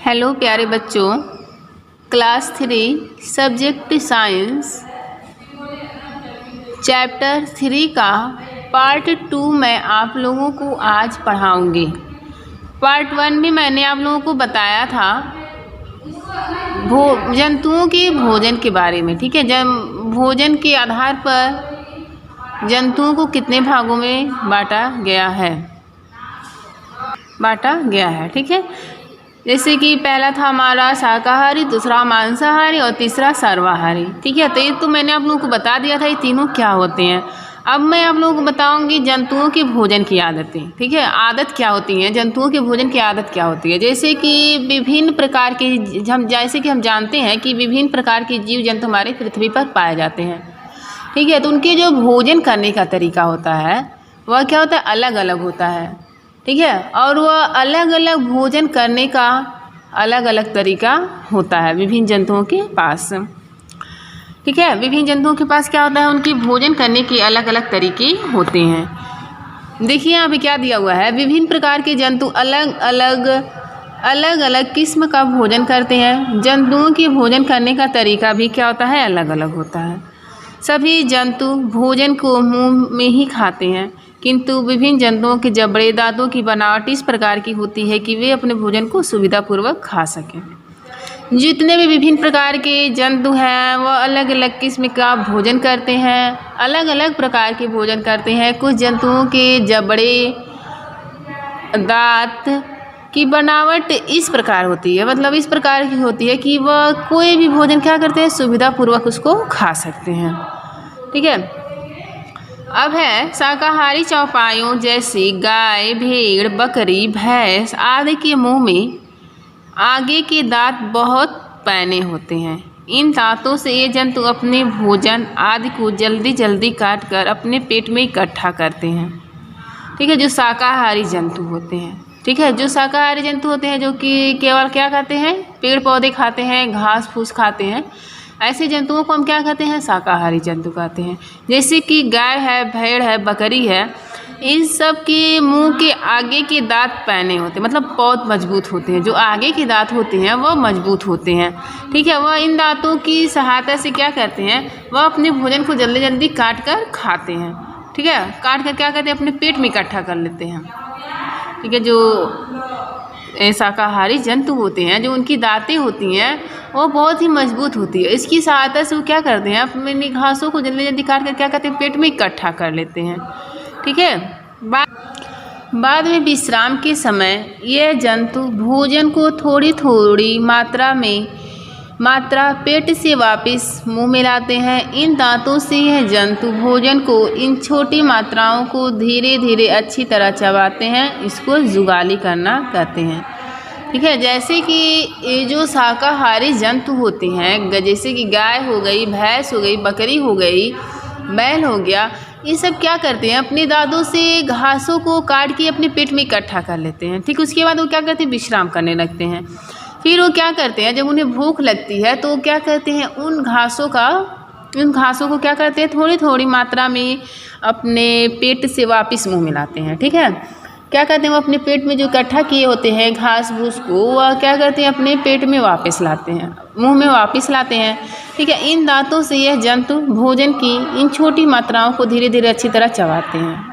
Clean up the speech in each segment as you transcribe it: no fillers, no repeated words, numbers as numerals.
Hello प्यारे बच्चों, class 3 subject science chapter 3 का पार्ट 2 मैं आप लोगों को आज पढ़ाऊंगी। पार्ट 1 में मैंने आप लोगों को बताया था जंतुओं के भोजन के बारे में। ठीक है, भोजन के आधार पर जंतुओं को कितने भागों में बांटा गया है। ठीक है, जैसे कि पहला था हमारा शाकाहारी, दूसरा मांसाहारी और तीसरा सर्वाहारी। ठीक है, तो ये तो मैंने आप लोगों को बता दिया था ये तीनों क्या होते हैं। अब मैं आप लोगों को बताऊंगी जंतुओं के भोजन की आदतें। ठीक है, आदत क्या होती हैं, जंतुओं के भोजन की आदत क्या होती है। जैसे कि विभिन्न प्रकार के हम जानते हैं कि विभिन्न प्रकार के जीव जंतु हमारे पृथ्वी पर पाए जाते हैं। ठीक है, तो उनके जो भोजन करने का तरीका होता है वह क्या होता है, अलग अलग होता है। ठीक है, और वह अलग अलग भोजन करने का अलग अलग तरीका होता है विभिन्न जंतुओं के पास। ठीक है, विभिन्न जंतुओं के पास क्या होता है, उनके भोजन करने के अलग अलग तरीके होते हैं। देखिए यहाँ पे क्या दिया हुआ है, विभिन्न प्रकार के जंतु अलग अलग किस्म का भोजन करते हैं। जंतुओं के भोजन करने का तरीका भी क्या होता है, अलग अलग होता है। सभी जंतु भोजन को मुंह में ही खाते हैं, किंतु विभिन्न जंतुओं के जबड़े दांतों की बनावट इस प्रकार की होती है कि वे अपने भोजन को सुविधापूर्वक खा सकें। जितने भी विभिन्न प्रकार के जंतु हैं वह अलग अलग किस्म का भोजन करते हैं, अलग अलग प्रकार के भोजन करते हैं। कुछ जंतुओं के जबड़े दांत की बनावट इस प्रकार होती है, मतलब इस प्रकार की होती है कि वह कोई भी भोजन क्या करते हैं, सुविधापूर्वक उसको खा सकते हैं। ठीक है, अब है शाकाहारी चौपायों जैसे गाय, भेड़, बकरी, भैंस आदि के मुंह में आगे के दांत बहुत पैने होते हैं। इन दांतों से ये जंतु अपने भोजन आदि को जल्दी जल्दी काट कर अपने पेट में इकट्ठा करते हैं। ठीक है, जो शाकाहारी जंतु होते हैं। ठीक है, जो शाकाहारी जंतु होते हैं जो कि केवल क्या खाते हैं, पेड़ पौधे खाते हैं, घास फूस खाते हैं, ऐसे जंतुओं को हम क्या कहते हैं, शाकाहारी जंतु कहते हैं। जैसे कि गाय है, भेड़ है, बकरी है, इन सब के मुंह के आगे के दांत पैने होते हैं, मतलब बहुत मजबूत होते हैं। जो आगे के दांत होते हैं वह मजबूत होते हैं। ठीक है, वह इन दांतों की सहायता से क्या करते हैं, वह अपने भोजन को जल्दी जल्दी काट कर खाते हैं। ठीक है, काट कर क्या करते हैं, अपने पेट में इकट्ठा कर लेते हैं। ठीक है, जो शाकाहारी जंतु होते हैं, जो उनकी दांतें होती हैं वो बहुत ही मजबूत होती है। इसकी सहायता से वो क्या करते हैं, अपने घासों को जल्दी जल्दी काट कर क्या करते हैं, पेट में इकट्ठा कर लेते हैं। ठीक है, बाद में विश्राम के समय यह जंतु भोजन को थोड़ी थोड़ी मात्रा पेट से वापस मुंह में लाते हैं। इन दांतों से यह जंतु भोजन को इन छोटी मात्राओं को धीरे धीरे अच्छी तरह चबाते हैं। इसको जुगाली करना कहते हैं। ठीक है, जैसे कि ये जो शाकाहारी जंतु होते हैं, जैसे कि गाय हो गई, भैंस हो गई, बकरी हो गई, बैल हो गया, ये सब क्या करते हैं, अपने दांतों से घासों को काट के अपने पेट में इकट्ठा कर लेते हैं। ठीक, उसके बाद वो क्या करते हैं, विश्राम करने लगते हैं। फिर वो क्या करते हैं, जब उन्हें भूख लगती है तो वो क्या करते हैं, उन घासों को क्या करते हैं, थोड़ी थोड़ी मात्रा में अपने पेट से वापस मुंह में लाते हैं। ठीक है, क्या करते हैं, वो अपने पेट में जो इकट्ठा किए होते हैं घास भूस को, वह क्या करते हैं, अपने पेट में वापस लाते हैं, मुंह में वापस लाते हैं। ठीक है, इन दांतों से यह जंतु भोजन की इन छोटी मात्राओं को धीरे धीरे अच्छी तरह चबाते हैं।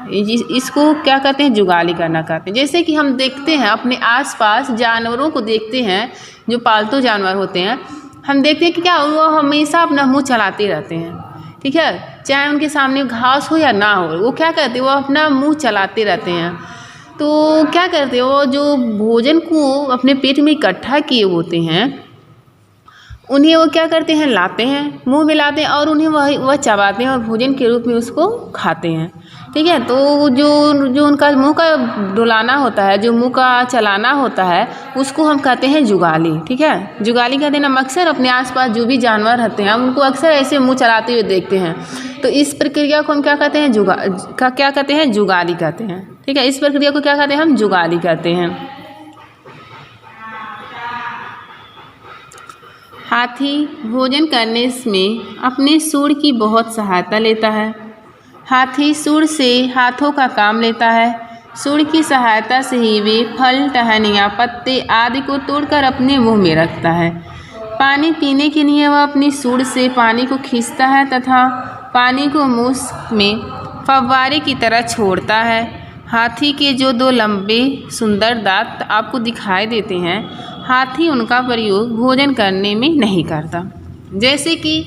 इसको क्या कहते हैं, जुगाली करना कहते हैं। जैसे कि हम देखते हैं अपने आसपास जानवरों को देखते हैं, जो पालतू जानवर होते हैं, हम देखते हैं कि क्या वो हमेशा अपना मुँह चलाते रहते हैं। ठीक है, चाहे उनके सामने घास हो या ना हो, वो क्या करते हैं, वो अपना मुँह चलाते रहते हैं। तो क्या करते हैं, वो जो भोजन को अपने पेट में इकट्ठा किए होते हैं उन्हें वो क्या करते हैं, लाते हैं, मुंह में लाते हैं और उन्हें वह चबाते हैं और भोजन के रूप में उसको खाते हैं। ठीक है, तो जो उनका मुंह का डुलाना होता है, जो मुंह का चलाना होता है, उसको हम कहते हैं जुगाली। ठीक है, जुगाली कहते हैं। हम अक्सर अपने आसपास जो भी जानवर रहते हैं उनको अक्सर ऐसे मुँह चलाते हुए देखते हैं। तो इस प्रक्रिया को हम क्या कहते हैं, जुगाली कहते हैं। ठीक है, इस प्रक्रिया को क्या कहते हैं, हम जुगाली कहते हैं। हाथी भोजन करने में अपने सूंड की बहुत सहायता लेता है। हाथी सूंड से हाथों का काम लेता है। सूंड की सहायता से ही वे फल, टहनियाँ, पत्ते आदि को तोड़कर अपने मुंह में रखता है। पानी पीने के लिए वह अपनी सूंड से पानी को खींचता है तथा पानी को मुंह में फव्वारे की तरह छोड़ता है। हाथी के जो दो लंबे सुंदर दांत आपको दिखाई देते हैं, हाथी उनका प्रयोग भोजन करने में नहीं करता। जैसे कि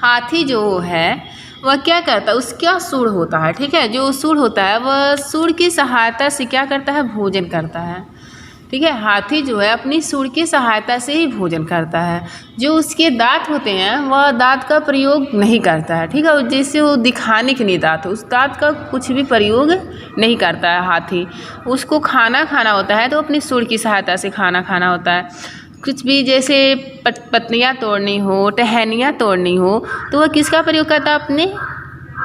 हाथी जो है वह क्या करता है, उसका सूंड होता है, ठीक है, जो सूंड होता है वह सूंड की सहायता से क्या करता है, भोजन करता है। ठीक है, हाथी जो है अपनी सूंड की सहायता से ही भोजन करता है। जो उसके दांत होते हैं वह दांत का प्रयोग नहीं करता है। ठीक है, जैसे वो दिखाने के लिए दांत, उस दांत का कुछ भी प्रयोग नहीं करता है हाथी। उसको खाना खाना होता है तो अपनी सूंड की सहायता से खाना खाना होता है। कुछ भी जैसे पत्तियाँ तोड़नी हो, टहनियाँ तोड़नी हो, तो वह किसका प्रयोग करता है, अपने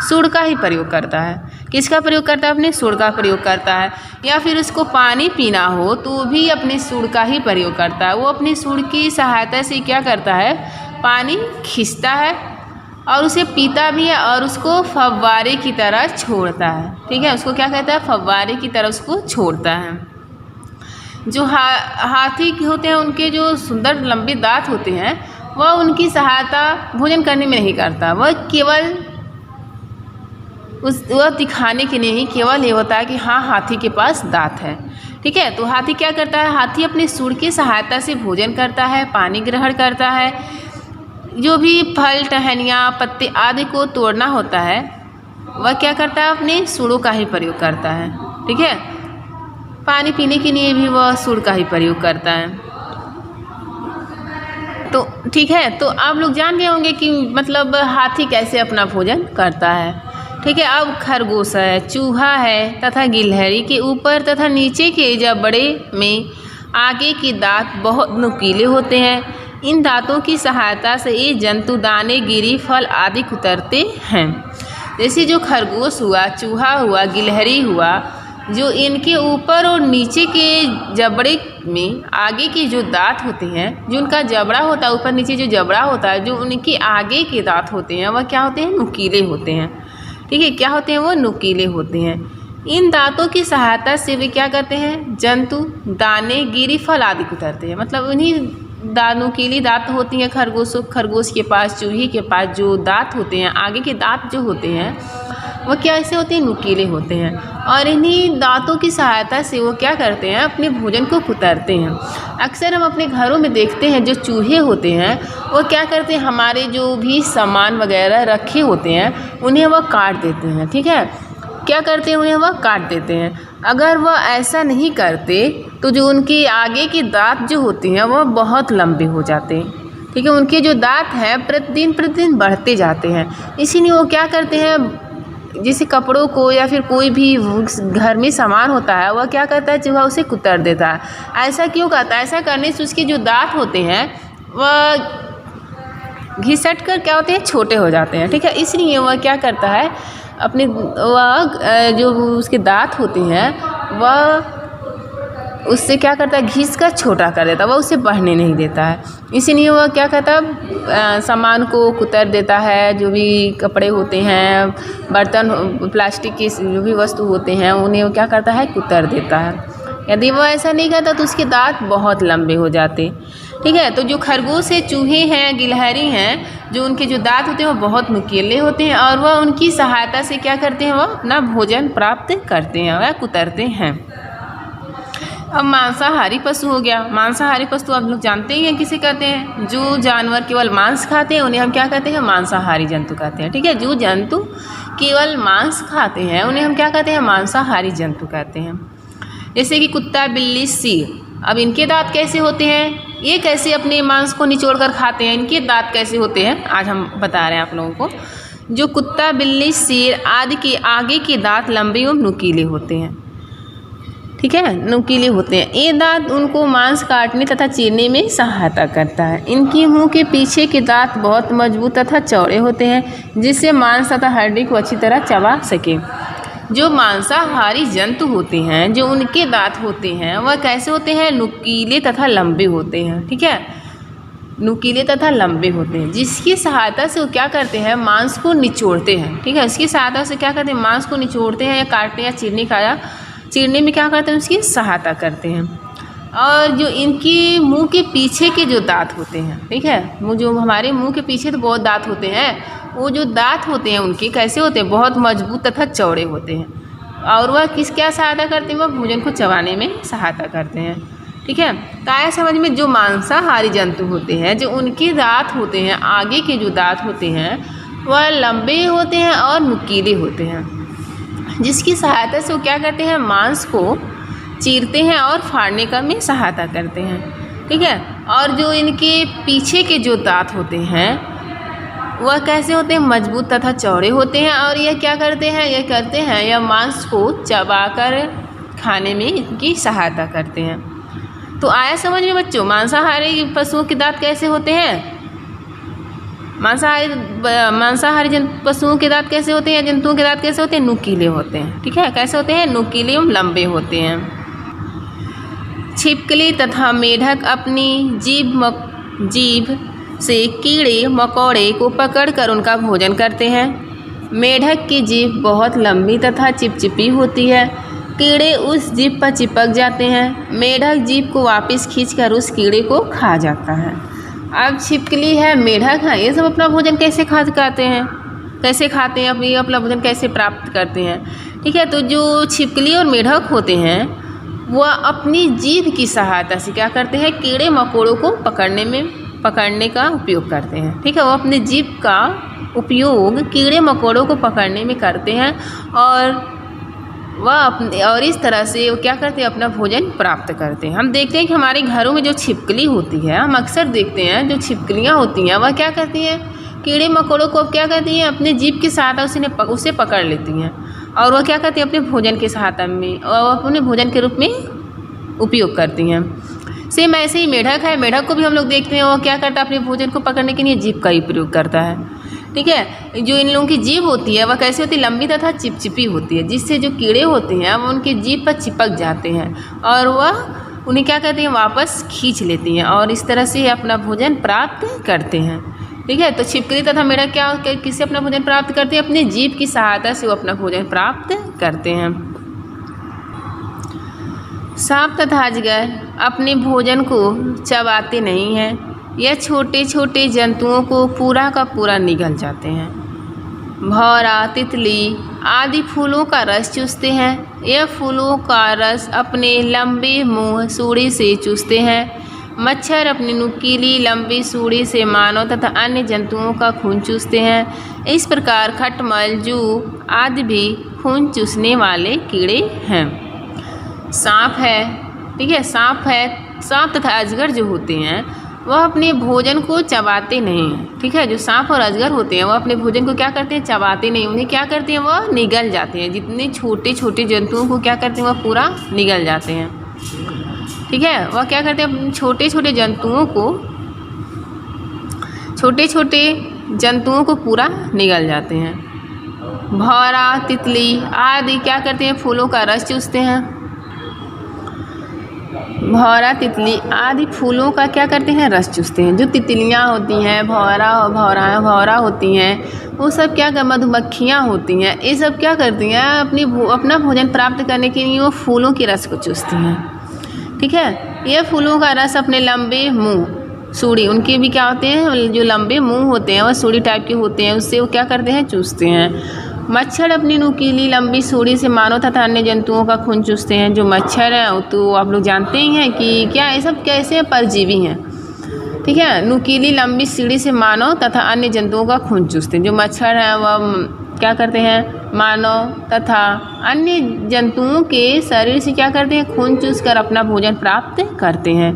सूंड का ही प्रयोग करता है। किसका प्रयोग करता है, अपने सूंड का प्रयोग करता है। या फिर उसको पानी पीना हो तो भी अपने सूंड का ही प्रयोग करता है। वो अपनी सूंड की सहायता से क्या करता है, पानी खींचता है और उसे पीता भी है और उसको फव्वारे की तरह छोड़ता है। ठीक है, उसको क्या कहता है, फव्वारे की तरह उसको छोड़ता है। जो हाथी होते हैं उनके जो सुंदर लंबे दांत होते हैं वह उनकी सहायता भोजन करने में नहीं करता। वह केवल वह दिखाने के लिए ही केवल ये होता है कि हाँ हाथी के पास दांत है। ठीक है, तो हाथी क्या करता है, हाथी अपनी सूंड की सहायता से भोजन करता है, पानी ग्रहण करता है। जो भी फल, टहनियाँ, पत्ते आदि को तोड़ना होता है वह क्या करता है, अपने सूंडों का ही प्रयोग करता है। ठीक है, पानी पीने के लिए भी वह सूंड का ही प्रयोग करता है। तो ठीक है, तो आप लोग जान गए होंगे कि मतलब हाथी कैसे अपना भोजन करता है। ठीक है, अब खरगोश है, चूहा है तथा गिलहरी के ऊपर तथा नीचे के जबड़े में आगे के दांत बहुत नुकीले होते हैं। इन दांतों की सहायता से ये जंतु दाने, गिरी, फल आदि कुतरते हैं। जैसे जो खरगोश हुआ, चूहा हुआ, गिलहरी हुआ, जो इनके ऊपर और नीचे के जबड़े में आगे के जो दांत होते हैं, जो उनका जबड़ा होता है, ऊपर नीचे जो जबड़ा होता है, जो उनके आगे के दांत होते हैं वह क्या होते हैं, नुकीले होते हैं। ठीक है, क्या होते हैं, वो नुकीले होते हैं। इन दांतों की सहायता से वे क्या करते हैं, जंतु दाने, गिरी, फल आदि कुतरते हैं। मतलब उन्हीं नुकीली दांत होती हैं खरगोश के पास, चूहे के पास जो दांत होते हैं, आगे के दांत जो होते हैं वो क्या ऐसे होते हैं, नुकीले होते हैं। और इन्हीं दांतों की सहायता से वो क्या करते हैं, अपने भोजन को कुतरते हैं। अक्सर हम अपने घरों में देखते हैं जो चूहे होते हैं वो क्या करते हैं, हमारे जो भी सामान वगैरह रखे होते हैं उन्हें वह काट देते हैं। ठीक है, क्या करते हैं, उन्हें वह काट देते हैं। अगर वह ऐसा नहीं करते तो जो उनके आगे के दांत जो होते हैं वह बहुत लंबे हो जाते हैं। ठीक है, उनके जो दांत हैं प्रतिदिन बढ़ते जाते हैं। इसीलिए वो क्या करते हैं, जैसे कपड़ों को या फिर कोई भी घर में सामान होता है वह क्या करता है, चूहा उसे कुतर देता है। ऐसा क्यों करता है, ऐसा करने से उसके जो दांत होते हैं वह घिसट कर क्या होते हैं, छोटे हो जाते हैं। ठीक है, इसलिए वह क्या करता है, अपने वह जो उसके दांत होते हैं वह उससे क्या करता है, घिस कर छोटा कर देता है, वह उसे बढ़ने नहीं देता है। इसीलिए वह क्या करता है, सामान को कुतर देता है। जो भी कपड़े होते हैं, बर्तन, प्लास्टिक की जो भी वस्तु होते हैं उन्हें वो क्या करता है, कुतर देता है। यदि वह ऐसा नहीं करता तो उसके दांत बहुत लंबे हो जाते। ठीक है, तो जो खरगोश है, चूहे हैं, गिलहरी हैं, जो उनके जो दांत होते हैं वो बहुत नुकीले होते हैं और वह उनकी सहायता से क्या करते हैं, वह अपना भोजन प्राप्त करते हैं, वह कुतरते हैं। अब मांसाहारी पशु हो गया। मांसाहारी पशु आप लोग जानते ही हैं किसे कहते हैं, जो जानवर केवल मांस खाते हैं उन्हें हम क्या कहते हैं, मांसाहारी जंतु कहते हैं। ठीक है, जो जंतु केवल मांस खाते हैं उन्हें हम क्या कहते हैं, मांसाहारी जंतु कहते हैं। जैसे कि कुत्ता, बिल्ली, शेर। अब इनके दांत कैसे होते हैं, ये कैसे अपने मांस को निचोड़ कर खाते हैं, इनके दांत कैसे होते हैं, आज हम बता रहे हैं आप लोगों को। जो कुत्ता, बिल्ली, शेर आदि के आगे के दांत लंबे और नुकीले होते हैं। ठीक है, नुकीले होते हैं। ये दांत उनको मांस काटने तथा चीरने में सहायता करता है। इनके मुंह के पीछे के दांत बहुत मजबूत तथा चौड़े होते हैं, जिससे मांस तथा हड्डी को अच्छी तरह चबा सके। जो मांसाहारी जंतु होते हैं, जो उनके दांत होते हैं वह कैसे होते हैं, नुकीले तथा लंबे होते हैं। ठीक है, नुकीले तथा लंबे होते हैं, जिसकी सहायता से वो क्या करते हैं, मांस को निचोड़ते हैं। ठीक है, इसकी सहायता से क्या करते हैं, मांस को निचोड़ते हैं या काटने या चीरने का चीरने में क्या करते हैं, उसकी सहायता करते हैं। और जो इनकी मुंह के पीछे के जो दांत होते हैं, ठीक है, वो जो हमारे मुंह के पीछे तो बहुत दांत होते हैं, वो जो दांत होते हैं उनके कैसे होते हैं, बहुत मजबूत तथा चौड़े होते हैं। और वह क्या सहायता करते हैं, वह भोजन को चबाने में सहायता करते हैं, ठीक है। काया समझ में जो मांसाहारी जंतु होते हैं, जो उनके दांत होते हैं, आगे के जो दांत होते हैं वह लंबे होते हैं और नुकीले होते हैं, जिसकी सहायता से वो क्या करते हैं, मांस को चीरते हैं और फाड़ने का में सहायता करते हैं, ठीक है। और जो इनके पीछे के जो दांत होते हैं वह कैसे होते हैं, मजबूत तथा चौड़े होते हैं। और यह क्या करते हैं, यह मांस को चबाकर खाने में इनकी सहायता करते हैं। तो आया समझ में बच्चों, मांसाहारी पशुओं के दांत कैसे होते हैं, मांसाहारी पशुओं के दांत कैसे होते हैं, जंतुओं के दांत कैसे होते हैं, नुकीले होते हैं, ठीक है। कैसे होते हैं, नुकीले एवं लंबे होते हैं। छिपकली तथा मेढक अपनी जीभ से कीड़े मकोड़े को पकड़कर उनका भोजन करते हैं। मेढक की जीभ बहुत लंबी तथा चिपचिपी होती है। कीड़े उस जीभ पर चिपक जाते हैं। मेढक जीभ को वापस खींचकर उस कीड़े को खा जाता है। अब छिपकली है, मेढक है, ये सब अपना भोजन कैसे खाते हैं, अपना भोजन कैसे प्राप्त करते हैं, ठीक है। तो जो छिपकली और मेढक होते हैं वह अपनी जीभ की सहायता से क्या करते हैं, कीड़े मकोड़ों को पकड़ने का उपयोग करते हैं, ठीक है। वो अपने जीभ का उपयोग कीड़े मकोड़ों को पकड़ने में करते हैं और इस तरह से वो क्या करते हैं, अपना भोजन प्राप्त करते हैं। हम देखते हैं कि हमारे घरों में जो छिपकली होती है, हम अक्सर देखते हैं जो छिपकलियाँ होती हैं वह क्या करती हैं, कीड़े मकोड़ों को क्या करती हैं, अपने जीभ की सहायता उसे पकड़ लेती हैं और वह क्या करती हैं, अपने भोजन की सहायता में और अपने भोजन के रूप में उपयोग करती हैं। सेम ऐसे ही मेढक है, मेढक को भी हम लोग देखते हैं वो क्या करता है, अपने भोजन को पकड़ने के लिए जीभ का ही प्रयोग करता है, ठीक है। जो इन लोगों की जीभ होती है वह कैसी होती है, लंबी तथा चिपचिपी होती है, जिससे जो कीड़े होते हैं वो उनकी जीभ पर चिपक जाते हैं और वह उन्हें क्या करते हैं, वापस खींच लेती हैं और इस तरह से अपना भोजन प्राप्त करते हैं, ठीक है। तो छिपकली तथा मेढक किससे अपना भोजन प्राप्त करते हैं, अपने जीभ की सहायता से वो अपना भोजन प्राप्त करते हैं। सांप तथा अजगर अपने भोजन को चबाते नहीं हैं, यह छोटे छोटे जंतुओं को पूरा का पूरा निगल जाते हैं। भौरा, तितली आदि फूलों का रस चूसते हैं। यह फूलों का रस अपने लंबे मुंह सूंडी से चूसते हैं। मच्छर अपनी नुकीली लंबी सूंडी से मानव तथा अन्य जंतुओं का खून चूसते हैं। इस प्रकार खटमल, जू आदि भी खून चूसने वाले कीड़े हैं। सांप है, ठीक है, सांप तथा अजगर जो होते हैं वह अपने भोजन को चबाते नहीं हैं, ठीक है। जो सांप और अजगर होते हैं वह अपने भोजन को क्या करते हैं, चबाते नहीं, उन्हें क्या करते हैं, वह निगल जाते हैं। जितने छोटे छोटे जंतुओं को क्या करते हैं, वह पूरा निगल जाते हैं, ठीक है। वह क्या करते हैं, छोटे छोटे जंतुओं को पूरा निगल जाते हैं। भौरा, तितली आदि क्या करते हैं, फूलों का रस चूसते हैं। भौरा, तितली आदि फूलों का क्या करते हैं, रस चूसते हैं। जो तितलियाँ होती हैं, भौरा होती हैं, वो सब क्या कर, मधुमक्खियाँ होती हैं, ये सब क्या करती हैं, अपना भोजन प्राप्त करने के लिए वो फूलों के रस को चूसती हैं, ठीक है। ये फूलों का रस अपने लंबे मुंह सूंडी, उनके भी क्या होते हैं, जो लंबे मुंह होते हैं वह सूंडी टाइप के होते हैं, उससे वो क्या करते हैं, चूसते हैं। मच्छर अपनी नुकीली लंबी सूंडी से मानव तथा अन्य जंतुओं का खून चूसते हैं। जो मच्छर हैं तो आप लोग जानते ही हैं कि क्या ये सब कैसे परजीवी हैं, ठीक है। नुकीली लंबी सीढ़ी से मानव तथा अन्य जंतुओं का खून चूसते हैं। जो मच्छर हैं वह क्या करते हैं, मानव तथा अन्य जंतुओं के शरीर से क्या करते हैं, खून चूसकर अपना भोजन प्राप्त करते हैं।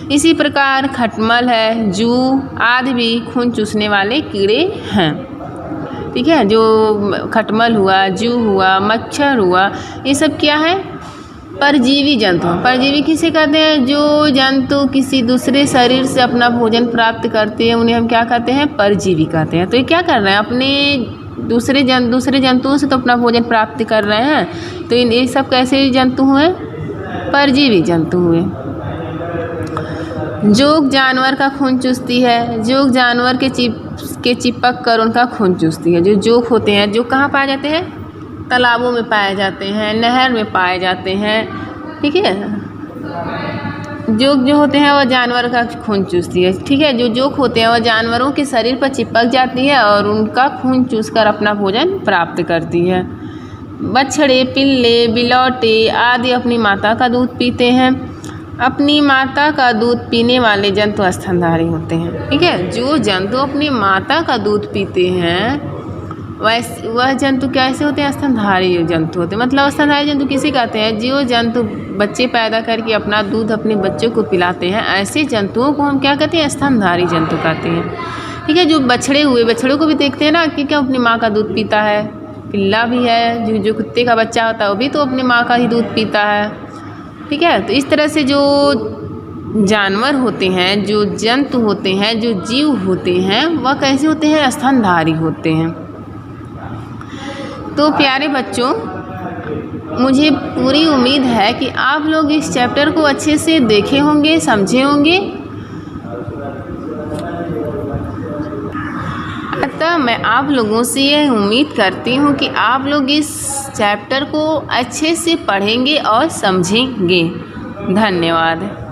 इसी प्रकार खटमल है, जू आदि भी खून चूसने वाले कीड़े हैं, ठीक है। जो खटमल हुआ, जू हुआ, मच्छर हुआ, ये सब क्या है, परजीवी जंतु। परजीवी किसे कहते हैं, जो जंतु किसी दूसरे शरीर से अपना भोजन प्राप्त करते हैं उन्हें हम क्या कहते हैं, परजीवी कहते हैं। तो ये क्या कर रहे हैं, अपने दूसरे जंतुओं से तो अपना भोजन प्राप्त कर रहे हैं। तो ये सब कैसे जंतु हुए, परजीवी जंतु हुए। जोग जानवर का खून चूसती है। जोग जानवर के चिपक कर उनका खून चूसती है। जो जोग होते हैं, जो कहाँ पाए जाते हैं, तालाबों में पाए जाते हैं, नहर में पाए जाते हैं। ठीक है, जोक जो होते हैं वह जानवर का खून चूसती है। ठीक है, जो जोक होते हैं वह जानवरों के शरीर पर चिपक जाती है और उनका खून चूसकर अपना भोजन प्राप्त करती है। बछड़े, पिल्ले, बिलौटे आदि अपनी माता का दूध पीते हैं। अपनी माता का दूध पीने वाले जंतु स्तनधारी होते हैं। ठीक है, जो जंतु अपनी माता का दूध पीते हैं वह जंतु कैसे होते हैं? स्तनधारी जंतु होते हैं। मतलब स्तनधारी जंतु किसे कहते हैं? जो जंतु बच्चे पैदा करके अपना दूध अपने बच्चों को पिलाते हैं, ऐसे जंतुओं को हम क्या कहते हैं? स्तनधारी जंतु कहते हैं। ठीक है, जो बछड़े हुए, बछड़ों को भी देखते हैं ना कि क्या अपनी माँ का दूध पीता है। पिल्ला भी है, जो कुत्ते का बच्चा होता है वो भी तो अपनी माँ का ही दूध पीता है। ठीक है, तो इस तरह से जो जानवर होते हैं, जो जंतु होते हैं, जो जीव होते हैं, वह कैसे होते हैं? स्तनधारी होते हैं। तो प्यारे बच्चों, मुझे पूरी उम्मीद है कि आप लोग इस चैप्टर को अच्छे से देखे होंगे, समझे होंगे। अतः मैं आप लोगों से यह उम्मीद करती हूँ कि आप लोग इस चैप्टर को अच्छे से पढ़ेंगे और समझेंगे। धन्यवाद।